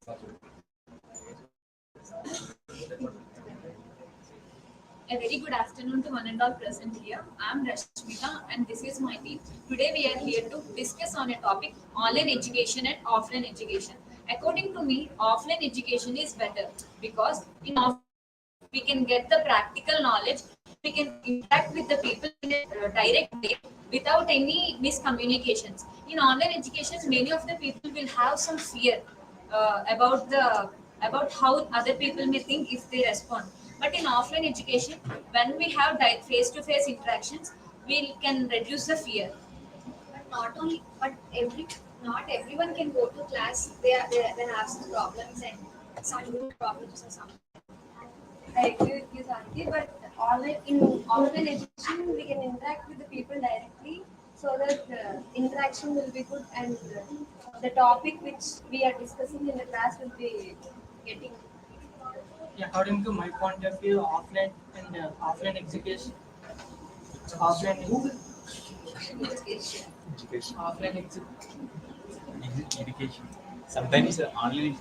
A very good afternoon to one and all present here. I am Rashmita and this is my team. Today we are here to discuss on a topic online education and offline education. According to me, offline education is better because in offline we can get the practical knowledge, we can interact with the people in a direct way without any miscommunications. In online education, many of the people will have some fear about how other people may think if they respond. But in offline education, when we have face-to-face interactions, we can reduce the fear. But not only, but every not everyone can go to class. They have some problems and some mood problems or something. I agree with you, Santi. But in offline education, we can interact with the people directly, so that the interaction will be good and the topic which we are discussing in the class will be getting. Yeah, according to my point of view, offline and offline education, offline Education. offline education. Sometimes online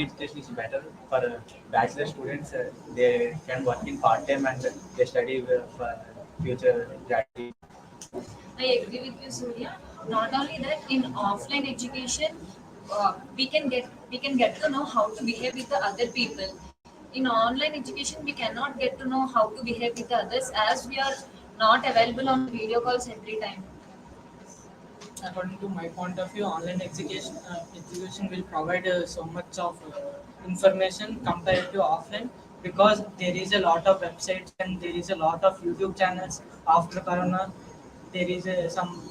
education is better for bachelor students. They can work in part time and they study for future graduate. I agree with you, Surya. Not only that, in offline education, we can get to know how to behave with the other people. In online education, we cannot get to know how to behave with the others as we are not available on video calls every time. according to my point of view, online education will provide so much of information compared to offline, because there is a lot of websites and there is a lot of YouTube channels. After Corona, there is some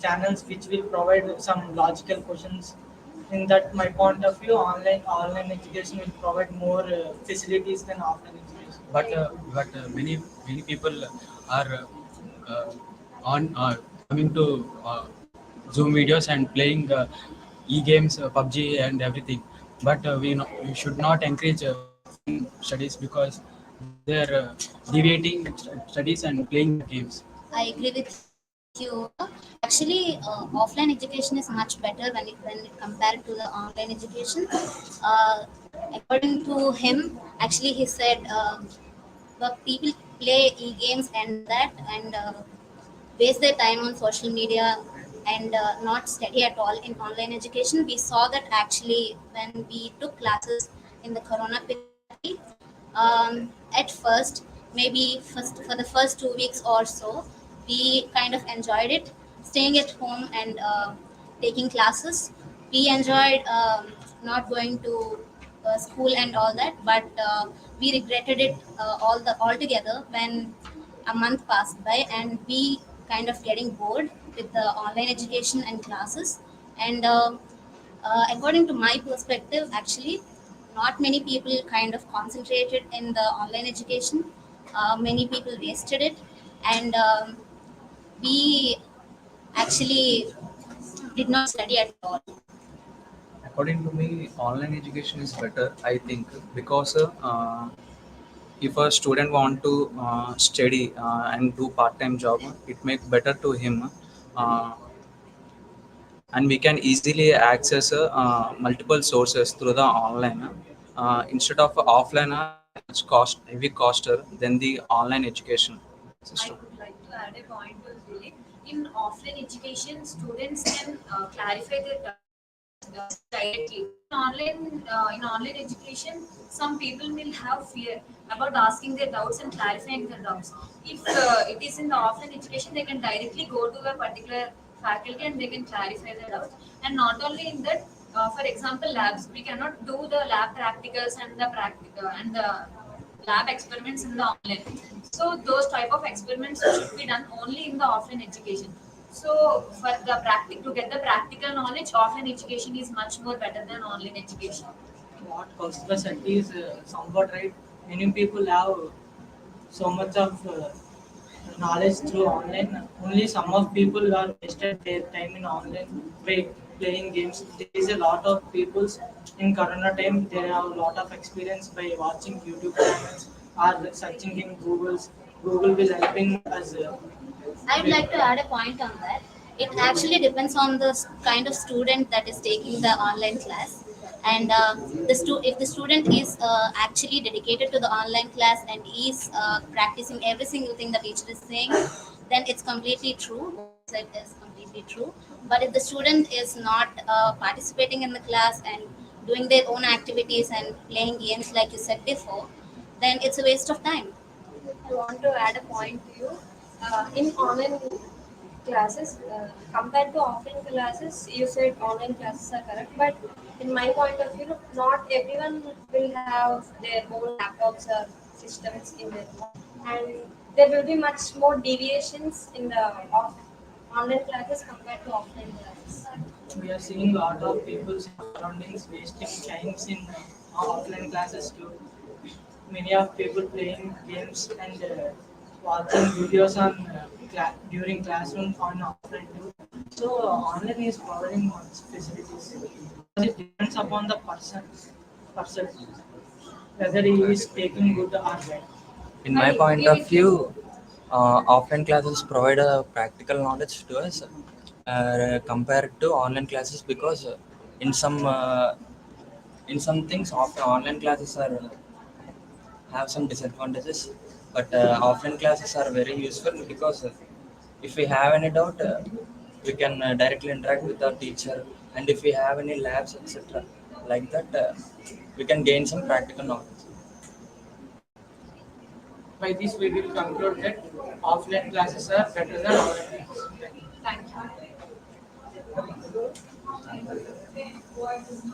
channels which will provide some logical questions. In that, my point of view, online education will provide more facilities than offline education. But many people are on coming to Zoom videos and playing e-games, PUBG and everything. But we should not encourage offline studies because they are deviating studies and playing games. I agree with you. Actually, offline education is much better when it compared to the online education. Uh, According to him, actually, he said the people play e-games and all that, and waste their time on social media and not study at all in online education. We saw that actually when we took classes in the Corona period. At first, maybe first for the first 2 weeks or so, we kind of enjoyed it, staying at home and taking classes. We enjoyed not going to school and all that, but we regretted it altogether when a month passed by and we kind of getting bored with the online education and classes. And according to my perspective, actually, not many people kind of concentrated in the online education. Many people wasted it, and we actually did not study at all. According to me, online education is better, I think, because if a student want to study and do part-time job, it make better to him, uh, and we can easily access multiple sources through the online instead of offline. Much cost heavy coster than the online education I system. would like to add a point to Dilip. In offline education, students can clarify their doubts directly. In online education, some people will have fear about asking their doubts and clarifying their doubts. If it is in the offline education, they can directly go to a particular faculty and they can clarify their doubts. And not only in that, for example, labs, we cannot do the lab practicals and the lab experiments in the online. So those type of experiments should be done only in the offline education. So for the to get the practical knowledge, offline education is much more better than online education. What Kaustubh said is somewhat right. Many people have so much of knowledge through online. Only some of people are wasted their time in online by playing games. There is a lot of people in Corona time. They have a lot of experience by watching YouTube channels or searching in Google's. Google will helping us. I would like to add a point on that. It actually depends on the kind of student that is taking the online class. And if the student is actually dedicated to the online class and is practicing every single thing the teacher is saying, then it's completely true. What you said is completely true. But if the student is not participating in the class and doing their own activities and playing games like you said before, then it's a waste of time. I want to add a point to you. In online classes, compared to offline classes, you said online classes are correct, but in my point of view, not everyone will have their own laptops or systems in their home, and there will be much more deviations in the online classes compared to offline classes. We are seeing a lot of people in surroundings wasting times in offline classes too. Many of people playing games and watching videos on during classroom on offline too. So online is providing much facilities because it depends upon the person whether he is taking good or bad. In my point of view, offline classes provide a practical knowledge to us compared to online classes because in some uh, in some things online classes are have some disadvantages, but offline classes are very useful because if we have any doubt, we can directly interact with our teacher, and if we have any labs, etc., like that, we can gain some practical knowledge. By this, we will conclude that offline classes are better than online classes. Thank you.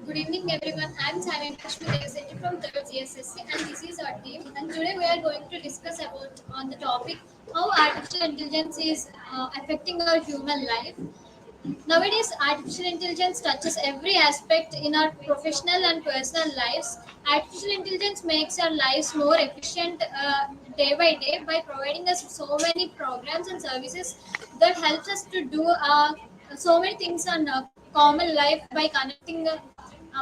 Good evening, everyone. I'm Sarantash with executive from third CSSE, and this is our team. And today we are going to discuss about on the topic how artificial intelligence is affecting our human life. Nowadays, artificial intelligence touches every aspect in our professional and personal lives. Artificial intelligence makes our lives more efficient day by day by providing us so many programs and services that helps us to do so many things on common life by connecting.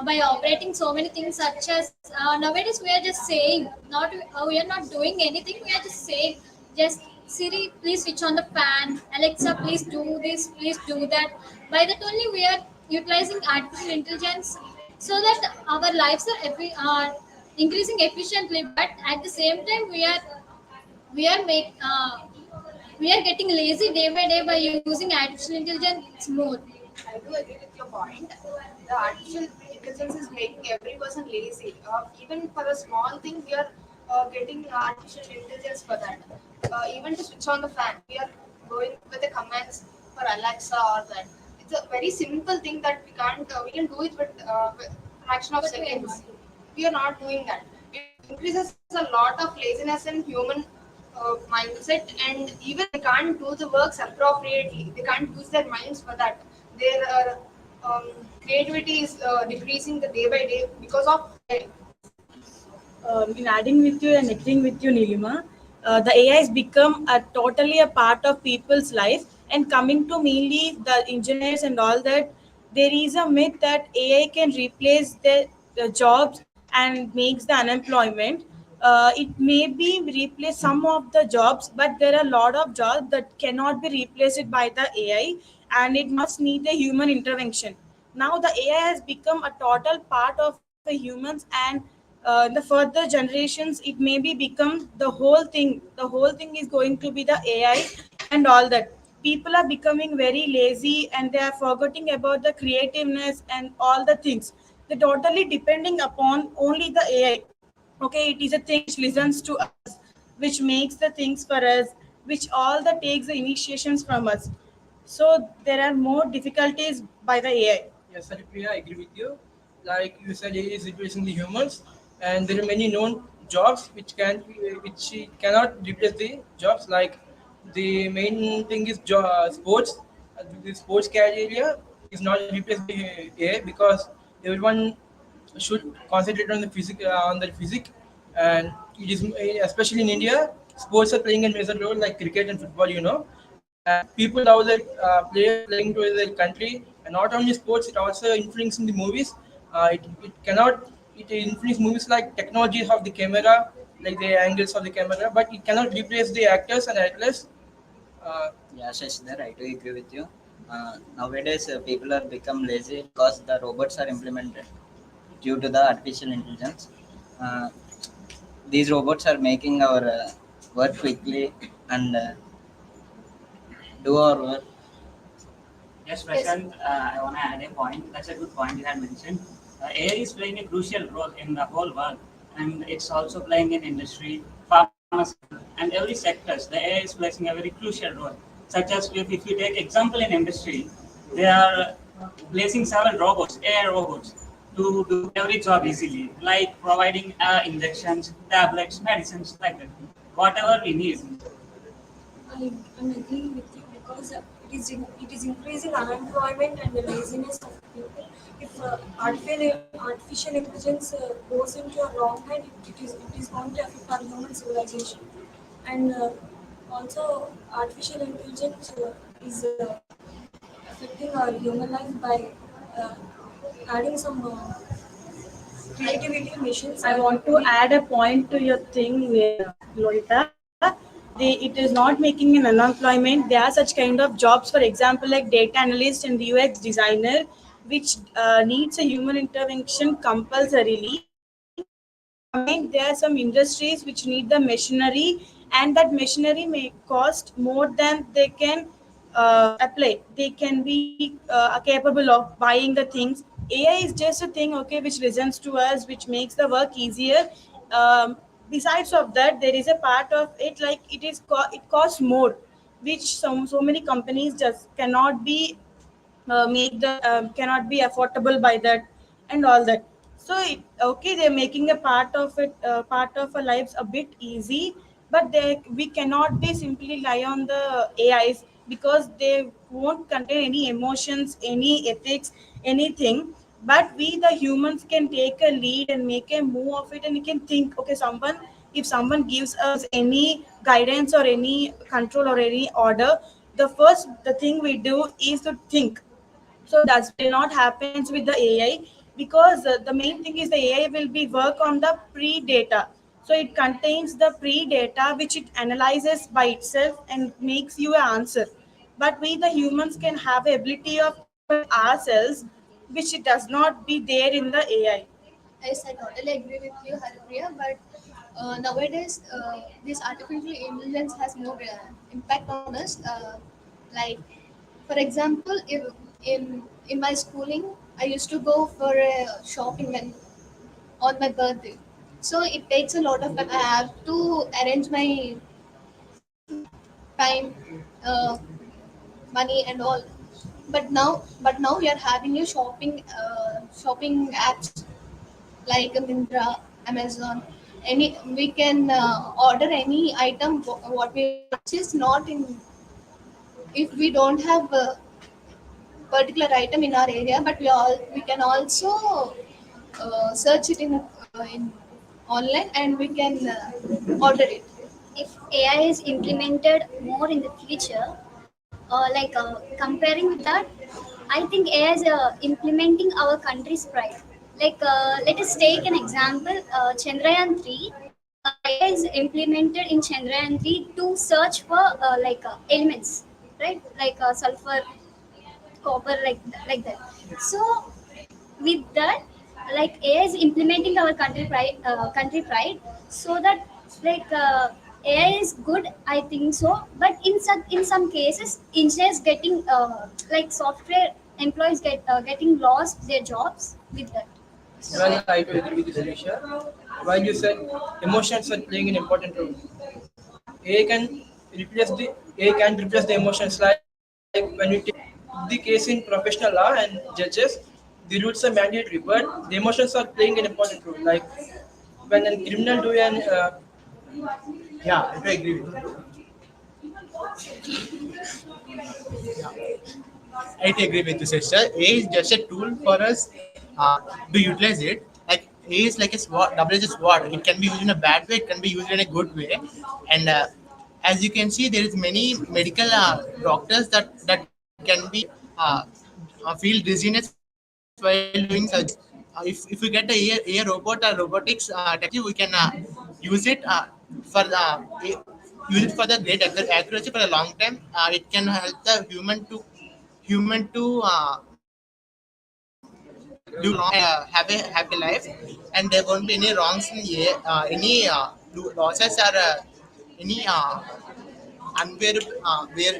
By operating so many things such as nowadays we are just saying not we are not doing anything, we are just saying just Siri, please switch on the fan. Alexa, please do this, please do that. By that only we are utilizing artificial intelligence so that our lives are increasing efficiently, but at the same time we are make we are getting lazy day by day by using artificial intelligence more. I do agree with your point. The artificial intelligence is making every person lazy. Even for a small thing, we are getting artificial intelligence for that. Even to switch on the fan, we are going with the commands for Alexa or that. It's a very simple thing that we can't. We can do it with fraction of But we are seconds. not doing. We are not doing that. It increases a lot of laziness in human mindset, and even they can't do the works appropriately. They can't use their minds for that. Their creativity is decreasing the day by day because of AI. In adding with you and agreeing with you, Nilima, the AI has become a totally a part of people's life. And coming to mainly the engineers and all that, there is a myth that AI can replace the jobs and makes the unemployment. It may be replace some of the jobs, but there are a lot of jobs that cannot be replaced by the AI, and it must need a human intervention. Now the AI has become a total part of the humans, and in the further generations it may be become the whole thing is going to be the AI and all that. People are becoming very lazy and they are forgetting about the creativeness and all the things. They're totally depending upon only the AI. Okay, it is a thing which listens to us, which makes the things for us, which all the takes the initiations from us. So there are more difficulties by the AI. Yes, Saripriya, I agree with you. Like you said, AI is replacing the humans, and there are many known jobs which cannot replace the jobs. Like the main thing is sports. The sports career is not replaced by AI because everyone should concentrate on the physique, and it is especially in India, sports are playing a major role like cricket and football. And people love their players playing to their country, and not only sports, it also influencing the movies. It cannot it influence movies like technology of the camera, like the angles of the camera, but it cannot replace the actors and actors. Yeah, Shashidhar, I do agree with you. Nowadays, people are become lazy because the robots are implemented due to the artificial intelligence. Uh, these robots are making our work quickly and do our work. Yes, Yes. Prashant, I want to add a point. That's a good point you had mentioned. AI is playing a crucial role in the whole world, and it's also playing in industry, pharmaceutical, and every sectors. The AI is playing a very crucial role. Such as if you take example in industry, they are placing several robots, AI robots, to do every job easily, like providing injections, tablets, medicines, like that. Whatever we need. I'm agreeing with you because it is increasing unemployment and the laziness of people. If artificial intelligence goes into a wrong hand, it is going to affect our human civilization. And also, artificial intelligence is affecting our human life by uh, adding some creativity missions. I want to add a point to your thing, Lolita. It is not making an unemployment. There are such kind of jobs, for example, like data analyst and UX designer, which needs a human intervention compulsorily. Coming, there are some industries which need the machinery, and that machinery may cost more than they can apply. They can be capable of buying the things. AI is just a thing, okay, which listens to us, which makes the work easier. Besides of that, there is a part of it like it costs more, which so many companies just cannot be make the cannot be affordable by that and all that. So okay, they're making a part of it, part of our lives a bit easy, but we cannot be simply rely on the ais, because they won't contain any emotions, any ethics, anything. But we the humans can take a lead and make a move of it, and we can think, okay, someone, if someone gives us any guidance or any control or any order, the thing we do is to think. So that will not happens with the AI, because the main thing is the AI will be work on the pre data. So it contains the pre data which it analyzes by itself and makes you an answer. But we the humans can have the ability of thinking by ourselves, which it does not be there in the AI. Yes, I totally agree with you, Haripriya. But nowadays, this artificial intelligence has more impact on us. Like, for example, if in my schooling, I used to go for shopping when on my birthday. So it takes a lot of time. I have to arrange my time, money, and all. But now we are having a shopping apps like Mindra, Amazon. We can order any item what we want, which is not in, if we don't have a particular item in our area, but we can also search it in online, and we can order it. If AI is implemented more in the future, comparing with that, I think AI is implementing our country's pride. Let us take an example, Chandrayaan 3. AI is implemented in Chandrayaan 3 to search for elements, right? Sulfur, copper, like that. So with that, AI is implementing our country pride, so that AI is good, I think so. But in some cases, engineers getting software employees getting lost their jobs with that. Well, I do agree with you, Sirisha. While you said emotions are playing an important role, AI can AI can replace the emotions. Like when you take the case in professional law and judges, the rules are mandatory, but the emotions are playing an important role. Like when a criminal do an yeah, I do agree with you. I agree with you, sister. A is just a tool for us to utilize it. Like A is like a sword, double-edged sword. It can be used in a bad way. It can be used in a good way. And as you can see, there is many medical doctors that can be feel dizziness while doing surgery. If we get a robot or robotics technology, we can use it for use it for the great accuracy for a long time. It can help the human to do long have a happy life, and there won't be any wrongs in any losses or any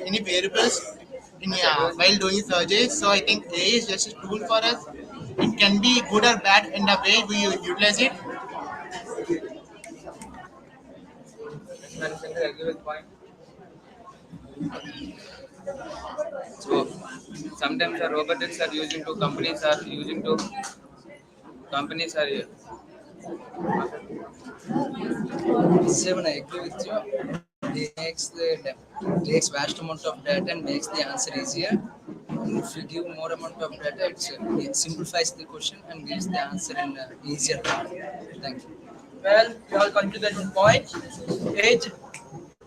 any variables in while doing surgery. So I think AI is just a tool for us. It can be good or bad in the way we utilize it. I agree with point. So sometimes the robotics are using to companies are Seven, I agree with you. Takes vast amount of data and makes the answer easier. And if you give more amount of data, it simplifies the question and gives the answer in easier manner. Thank you. well, we all come to that point. Age,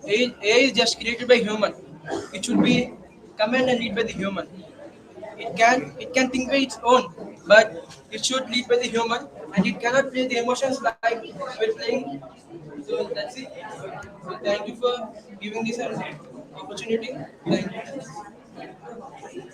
AI is just created by human. It should be command and lead by the human. It can think by its own, but it should lead by the human, and it cannot play the emotions like we're playing. So that's it. So thank you for giving this an opportunity. Thank you.